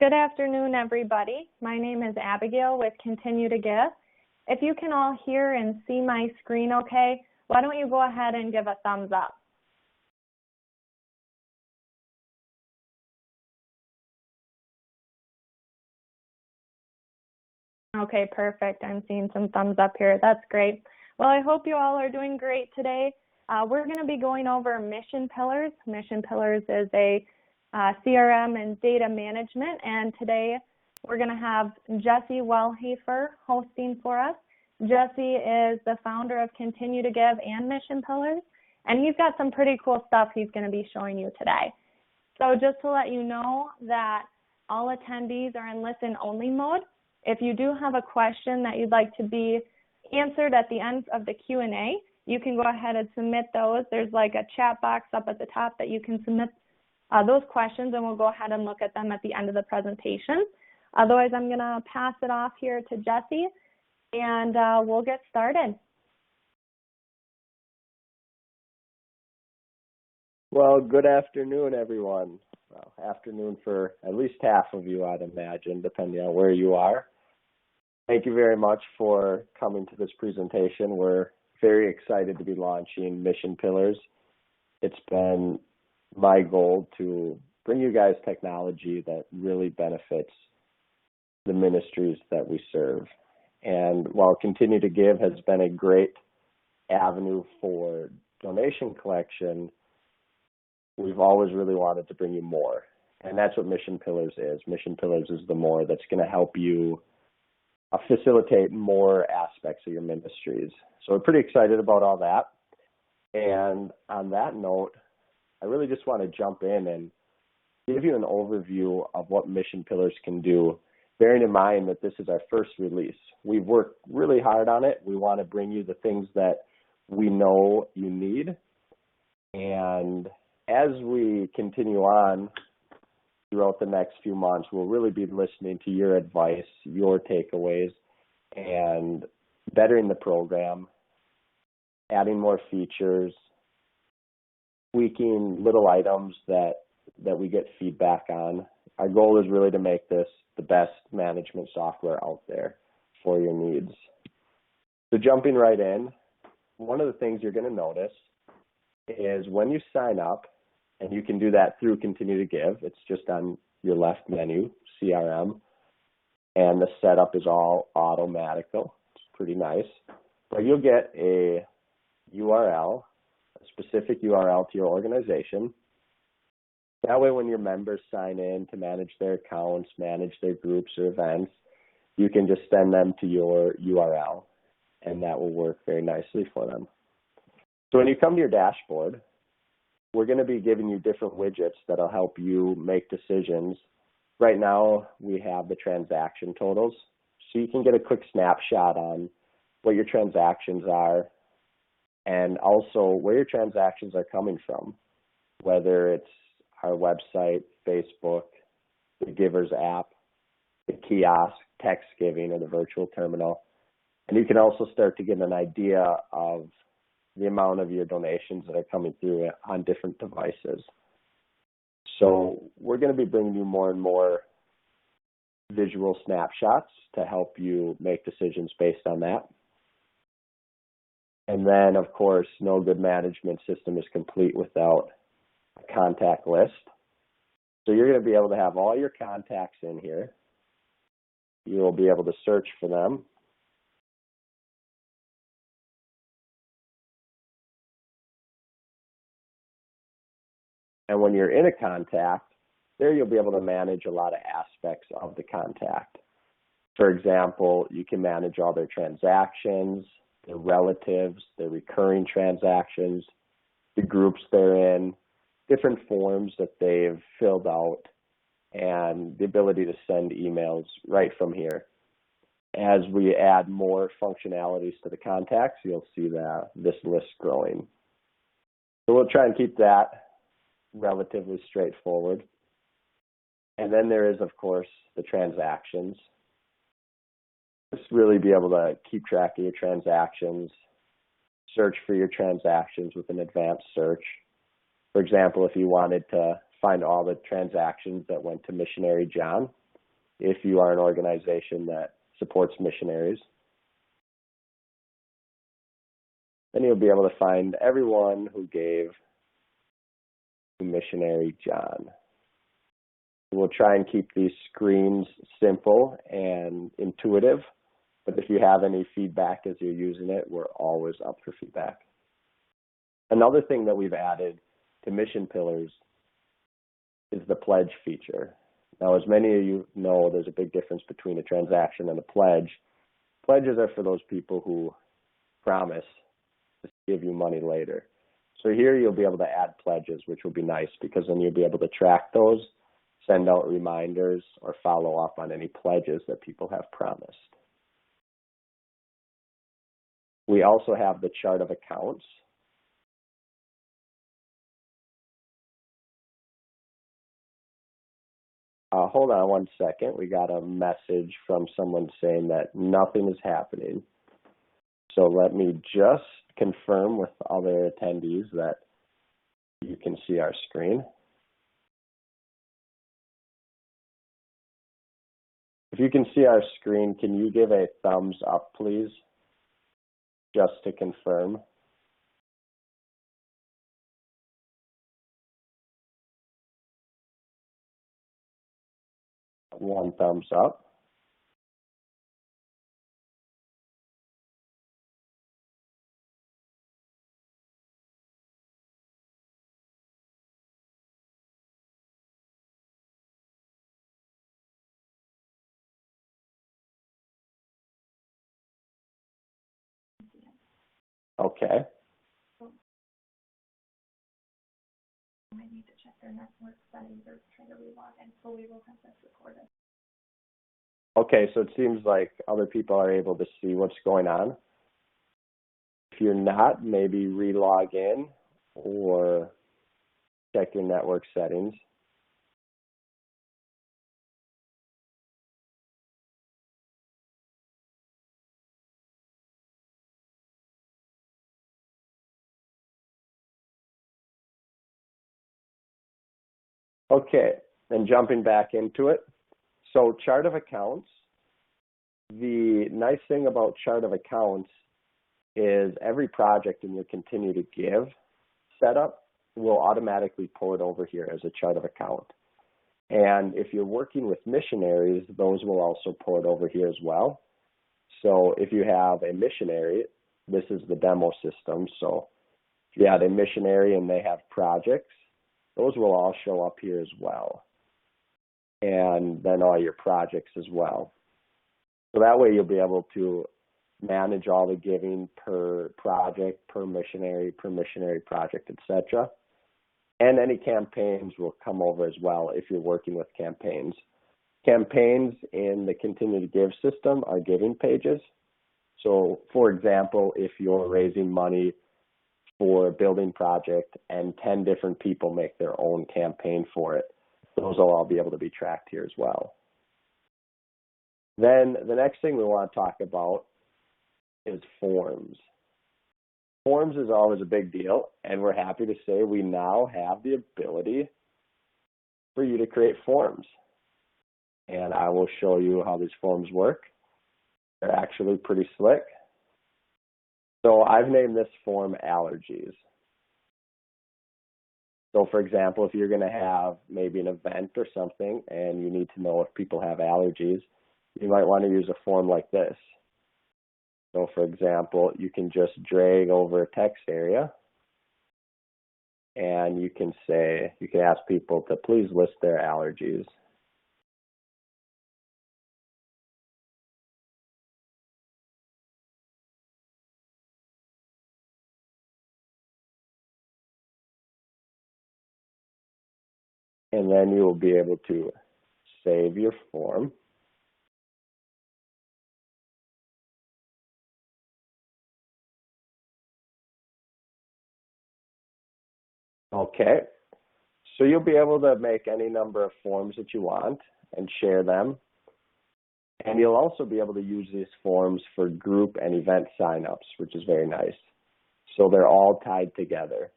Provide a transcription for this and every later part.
Good afternoon, everybody. My name is Abigail with Continue to Give. If you can all hear and see my screen okay, why don't you go ahead and give a thumbs up? Okay, perfect. I'm seeing some thumbs up here. That's great. Well, I hope you all are doing great today. We're going to be going over Mission Pillars. Mission Pillars is a CRM and data management, and today we're going to have Jesse Wellhafer hosting for us. Jesse is the founder of Continue to Give and Mission Pillars, and he's got some pretty cool stuff he's going to be showing you today. So just to let you know that all attendees are in listen-only mode. If you do have a question that you'd like to be answered at the end of the Q&A, you can go ahead and submit those. There's like a chat box up at the top that you can submit those questions, and we'll go ahead and look at them at the end of the presentation. Otherwise, I'm going to pass it off here to Jesse, and we'll get started. Well, good afternoon, everyone. Well, afternoon for at least half of you, I'd imagine, depending on where you are. Thank you very much for coming to this presentation. We're very excited to be launching Mission Pillars. It's been my goal to bring you guys technology that really benefits the ministries that we serve. And while Continue to Give has been a great avenue for donation collection, we've always really wanted to bring you more. And that's what Mission Pillars is. Mission Pillars is the more that's going to help you facilitate more aspects of your ministries. So we're pretty excited about all that. And on that note, I really just want to jump in and give you an overview of what Mission Pillars can do, bearing in mind that this is our first release. We've worked really hard on it. We want to bring you the things that we know you need. And as we continue on throughout the next few months, we'll really be listening to your advice, your takeaways, and bettering the program, adding more features, tweaking little items that we get feedback on. Our goal is really to make this the best management software out there for your needs. So jumping right in, one of the things you're going to notice is when you sign up, and you can do that through Continue to Give. It's just on your left menu, CRM, and the setup is all automatical. It's pretty nice. But you'll get a URL, a specific URL to your organization. That way when your members sign in to manage their accounts, manage their groups or events, you can just send them to your URL, and that will work very nicely for them. So when you come to your dashboard, we're going to be giving you different widgets that'll help you make decisions. Right now, we have the transaction totals, so you can get a quick snapshot on what your transactions are and also where your transactions are coming from, whether it's our website, Facebook, the Givers app, the kiosk, text giving, or the virtual terminal. And you can also start to get an idea of the amount of your donations that are coming through on different devices. So we're going to be bringing you more and more visual snapshots to help you make decisions based on that. And then, of course, no good management system is complete without a contact list. So you're going to be able to have all your contacts in here. You'll be able to search for them. And when you're in a contact, there you'll be able to manage a lot of aspects of the contact. For example, you can manage all their transactions, their relatives, their recurring transactions, the groups they're in, different forms that they've filled out, and the ability to send emails right from here. As we add more functionalities to the contacts, you'll see this list growing. So we'll try and keep that relatively straightforward. And then there is, of course, the transactions. Just really be able to keep track of your transactions, search for your transactions with an advanced search. For example, if you wanted to find all the transactions that went to Missionary John, if you are an organization that supports missionaries. Then you'll be able to find everyone who gave to missionary John. We'll try and keep these screens simple and intuitive, but if you have any feedback as you're using it, we're always up for feedback. Another thing that we've added to Mission Pillars is the pledge feature. Now, as many of you know, there's a big difference between a transaction and a pledge. Pledges are for those people who promise to give you money later. So here you'll be able to add pledges, which will be nice because then you'll be able to track those, send out reminders, or follow up on any pledges that people have promised. We also have the chart of accounts. Hold on one second. We got a message from someone saying that nothing is happening. So let me just confirm with other attendees that you can see our screen. If you can see our screen, can you give a thumbs up, please? Just to confirm. One thumbs up. Okay. I need to check their network settings or try to relog in, so we will have this recorded. Okay, so it seems like other people are able to see what's going on. If you're not, maybe relog in or check your network settings. Okay, and jumping back into it. So chart of accounts, the nice thing about chart of accounts is every project in your continue to give setup will automatically pull it over here as a chart of account. And if you're working with missionaries, those will also pull it over here as well. So if you have a missionary, this is the demo system. So if you have a missionary and they have projects, those will all show up here as well. And then all your projects as well. So that way you'll be able to manage all the giving per project, per missionary project, etc. And any campaigns will come over as well if you're working with campaigns. Campaigns in the Continue to Give system are giving pages. So for example, if you're raising money for a building project and 10 different people make their own campaign for it, those will all be able to be tracked here as well. Then the next thing we want to talk about is forms. Forms is always a big deal, and we're happy to say we now have the ability for you to create forms. And I will show you how these forms work. They're actually pretty slick. So I've named this form allergies. So for example, if you're going to have maybe an event or something and you need to know if people have allergies, you might want to use a form like this. So for example, you can just drag over a text area and you can say, you can ask people to please list their allergies. And then you will be able to save your form. Okay, so you'll be able to make any number of forms that you want and share them. And you'll also be able to use these forms for group and event signups, which is very nice. So they're all tied together.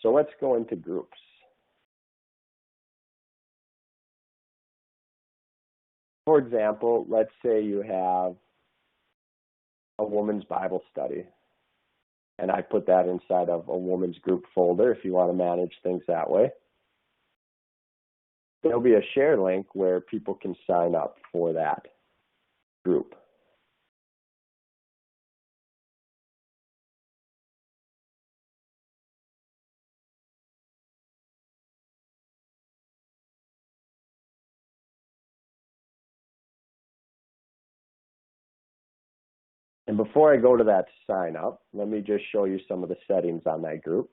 So let's go into groups. for example, let's say you have a woman's Bible study, and I put that inside of a woman's group folder if you want to manage things that way. There'll be a share link where people can sign up for that group. And before I go to that sign up, let me just show you some of the settings on that group.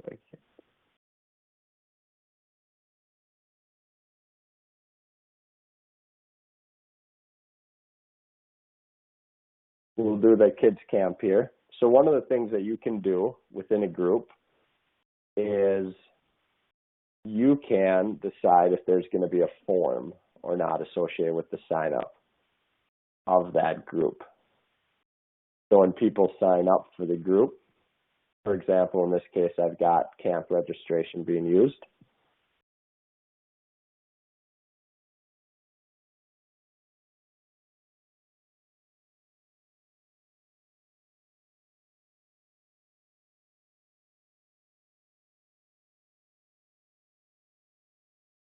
Click. We'll do the kids camp here. So one of the things that you can do within a group is you can decide if there's going to be a form or not associated with the sign up of that group. So when people sign up for the group, for example, in this case, I've got camp registration being used.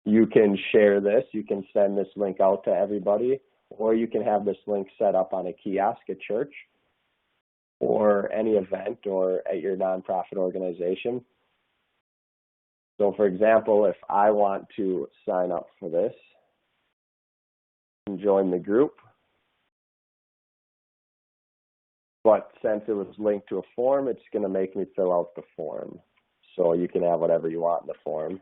You can share this. You can send this link out to everybody, or you can have this link set up on a kiosk at church or any event or at your nonprofit organization. So for example, if I want to sign up for this and join the group, but since it was linked to a form, it's going to make me fill out the form. So you can have whatever you want in the form.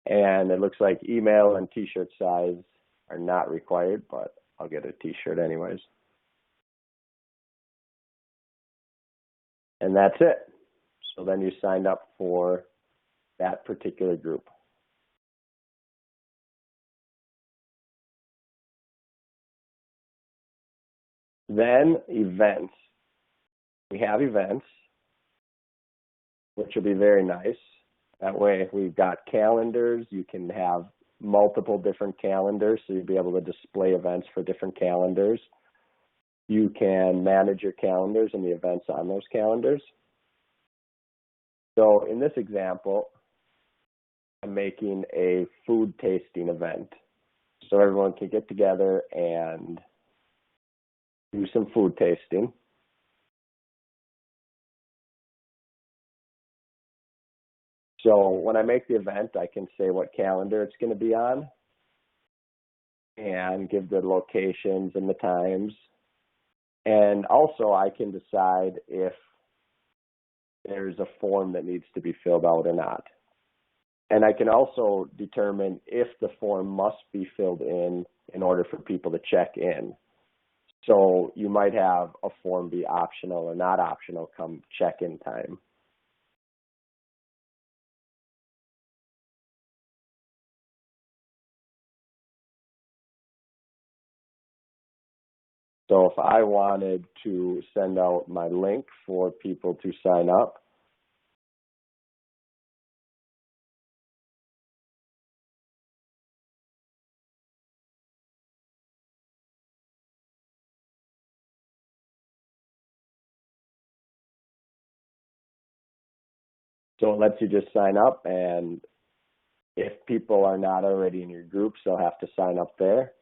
And it looks like email and t-shirt size are not required, but I'll get a t-shirt anyways. And that's it. So then you signed up for that particular group. Then events. We have events, which will be very nice. That way we've got calendars. You can have multiple different calendars, so you'll be able to display events for different calendars. You can manage your calendars and the events on those calendars. So in this example, I'm making a food tasting event. So everyone can get together and do some food tasting. So when I make the event, I can say what calendar it's going to be on and give the locations and the times. And also I can decide if there's a form that needs to be filled out or not. And I can also determine if the form must be filled in order for people to check in. So you might have a form be optional or not optional come check-in time. So if I wanted to send out my link for people to sign up, so it lets you just sign up, and if people are not already in your groups, they'll have to sign up there.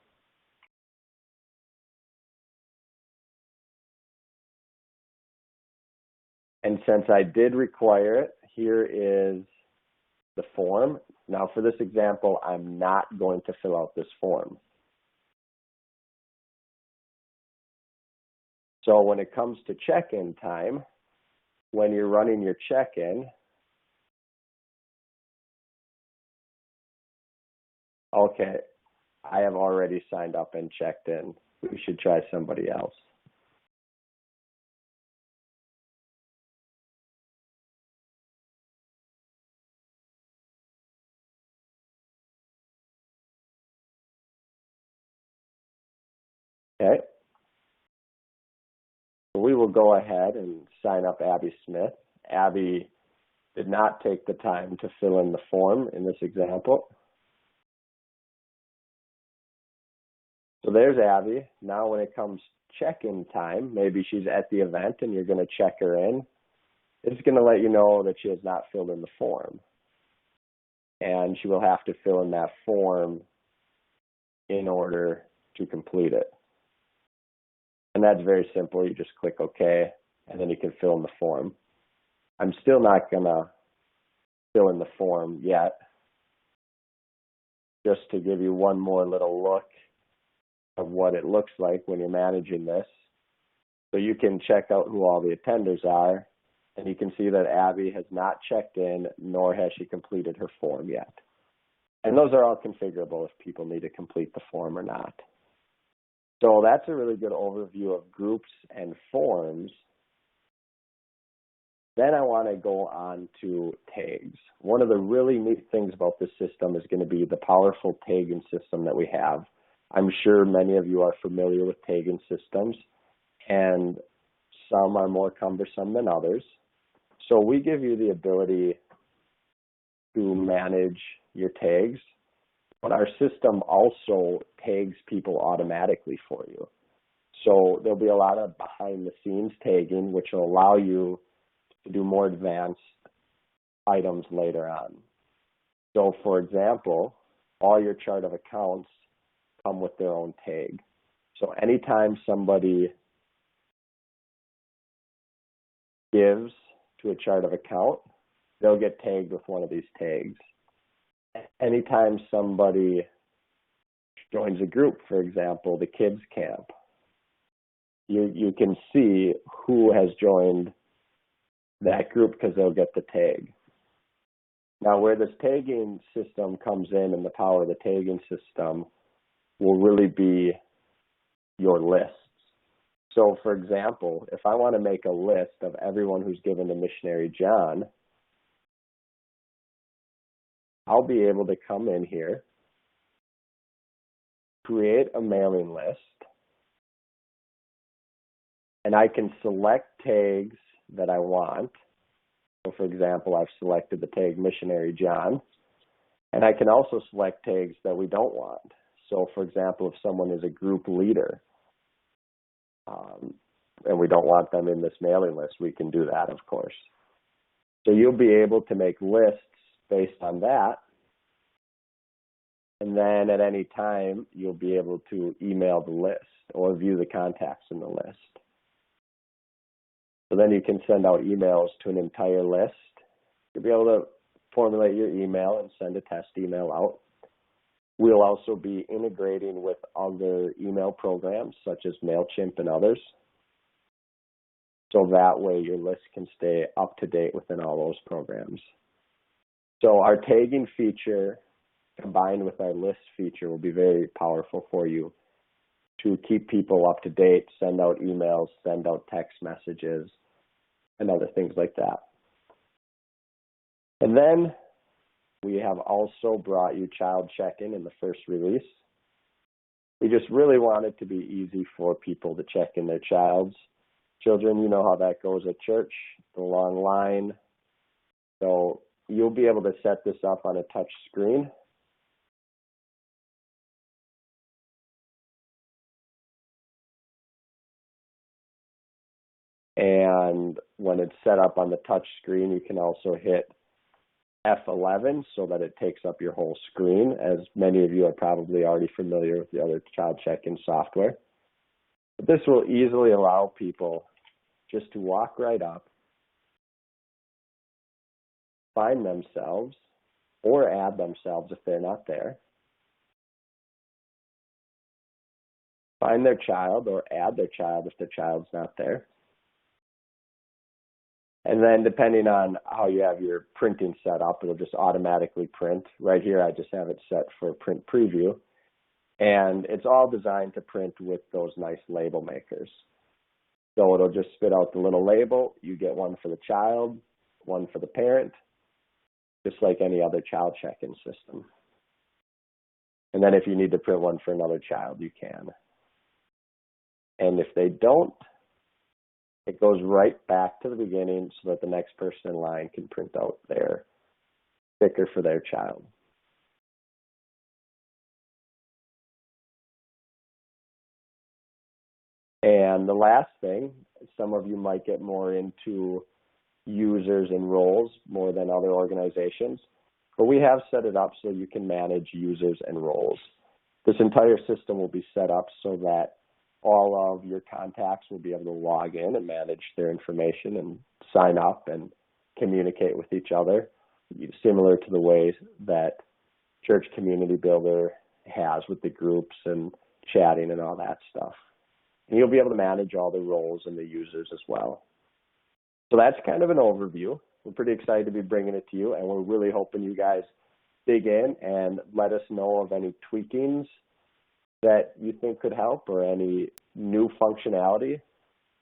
And since I did require it, here is the form. Now for this example, I'm not going to fill out this form. So when it comes to check-in time, when you're running your check-in, okay, I have already signed up and checked in. We should try somebody else. Okay. So we will go ahead and sign up Abby Smith. Abby did not take the time to fill in the form in this example. So there's Abby. Now when it comes check-in time, maybe she's at the event and you're going to check her in, it's going to let you know that she has not filled in the form. And she will have to fill in that form in order to complete it. And that's very simple. You just click OK, and then you can fill in the form. I'm still not going to fill in the form yet, just to give you one more little look of what it looks like when you're managing this. So you can check out who all the attenders are, and you can see that Abby has not checked in, nor has she completed her form yet. And those are all configurable if people need to complete the form or not. So that's a really good overview of groups and forms. Then I want to go on to tags. One of the really neat things about this system is going to be the powerful tagging system that we have. I'm sure many of you are familiar with tagging systems, and some are more cumbersome than others. So we give you the ability to manage your tags, but our system also tags people automatically for you. So there'll be a lot of behind-the-scenes tagging, which will allow you to do more advanced items later on. So for example, all your chart of accounts come with their own tag. So anytime somebody gives to a chart of account, they'll get tagged with one of these tags. Anytime somebody joins a group, for example, the kids camp, you can see who has joined that group because they'll get the tag. Now, where this tagging system comes in and the power of the tagging system will really be your lists. So, for example, if I want to make a list of everyone who's given to Missionary John, I'll be able to come in here, create a mailing list, and I can select tags that I want. So, for example, I've selected the tag Missionary John, and I can also select tags that we don't want. So, for example, if someone is a group leader, and we don't want them in this mailing list, we can do that, of course. So you'll be able to make lists based on that, and then at any time, you'll be able to email the list or view the contacts in the list. So then you can send out emails to an entire list. You'll be able to formulate your email and send a test email out. We'll also be integrating with other email programs such as MailChimp and others. So that way your list can stay up to date within all those programs. So our tagging feature combined with our list feature will be very powerful for you to keep people up to date, send out emails, send out text messages, and other things like that. And then we have also brought you Child Checkin in the first release. We just really want it to be easy for people to check in their children. You know how that goes at church, the long line. So you'll be able to set this up on a touch screen. And when it's set up on the touch screen, you can also hit F11 so that it takes up your whole screen, as many of you are probably already familiar with the other child check-in software. But this will easily allow people just to walk right up, find themselves, or add themselves if they're not there, find their child or add their child if their child's not there. And then depending on how you have your printing set up, it'll just automatically print. Right here, I just have it set for print preview. And it's all designed to print with those nice label makers. So it'll just spit out the little label. You get one for the child, one for the parent, just like any other child check-in system. And then if you need to print one for another child, you can. And if they don't, it goes right back to the beginning so that the next person in line can print out their sticker for their child. And the last thing, some of you might get more into users and roles more than other organizations, but we have set it up so you can manage users and roles. This entire system will be set up so that all of your contacts will be able to log in and manage their information and sign up and communicate with each other, similar to the ways that Church Community Builder has with the groups and chatting and all that stuff. And you'll be able to manage all the roles and the users as well. So that's kind of an overview. We're pretty excited to be bringing it to you, and we're really hoping you guys dig in and let us know of any tweakings that you think could help or any new functionality.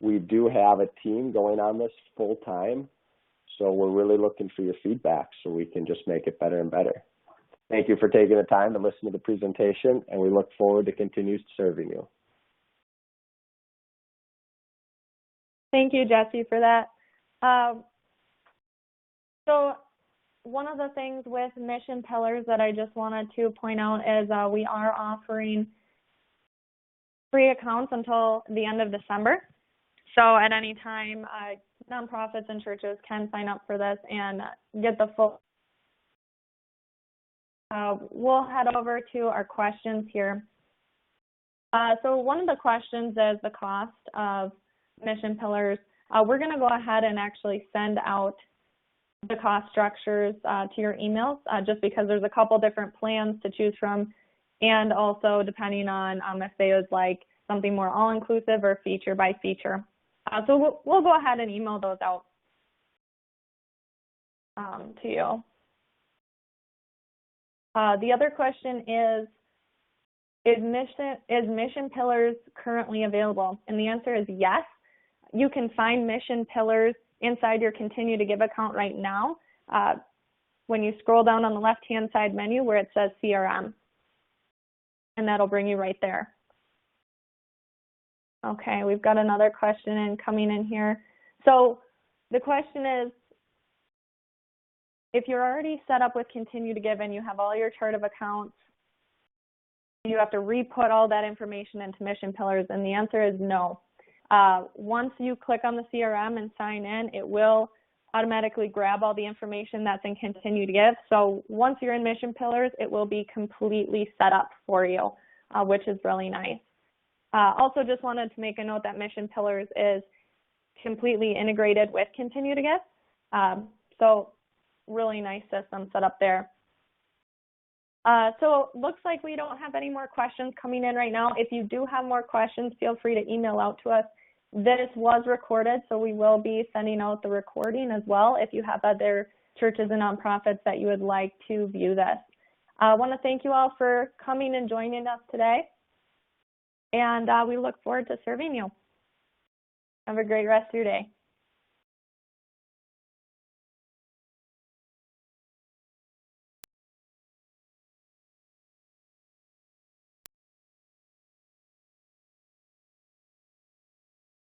We do have a team going on this full time, so we're really looking for your feedback so we can just make it better and better. Thank you for taking the time to listen to the presentation, and we look forward to continue serving you. Thank you, Jesse, for that. So one of the things with Mission Pillars that I just wanted to point out is we are offering free accounts until the end of December. So at any time, nonprofits and churches can sign up for this and get the full. We'll head over to our questions here. So one of the questions is the cost of Mission Pillars. We're going to go ahead and actually send out the cost structures to your emails just because there's a couple different plans to choose from, and also depending on if they would like something more all-inclusive or feature by feature. So we'll go ahead and email those out to you. The other question is Mission Pillars currently available? And the answer is yes. You can find Mission Pillars inside your Continue to Give account right now when you scroll down on the left-hand side menu where it says CRM, and that'll bring you right there. Okay, we've got another question coming in here. So the question is, if you're already set up with Continue to Give and you have all your chart of accounts, you have to re-put all that information into Mission Pillars, and the answer is no. Once you click on the CRM and sign in, it will automatically grab all the information that's in Continue to Give. So once you're in Mission Pillars, it will be completely set up for you, which is really nice. Also just wanted to make a note that Mission Pillars is completely integrated with Continue to Give. So really nice system set up there. So it looks like we don't have any more questions coming in right now. If you do have more questions, feel free to email out to us. This was recorded, so we will be sending out the recording as well if you have other churches and nonprofits that you would like to view this. I want to thank you all for coming and joining us today, and we look forward to serving you. Have a great rest of your day.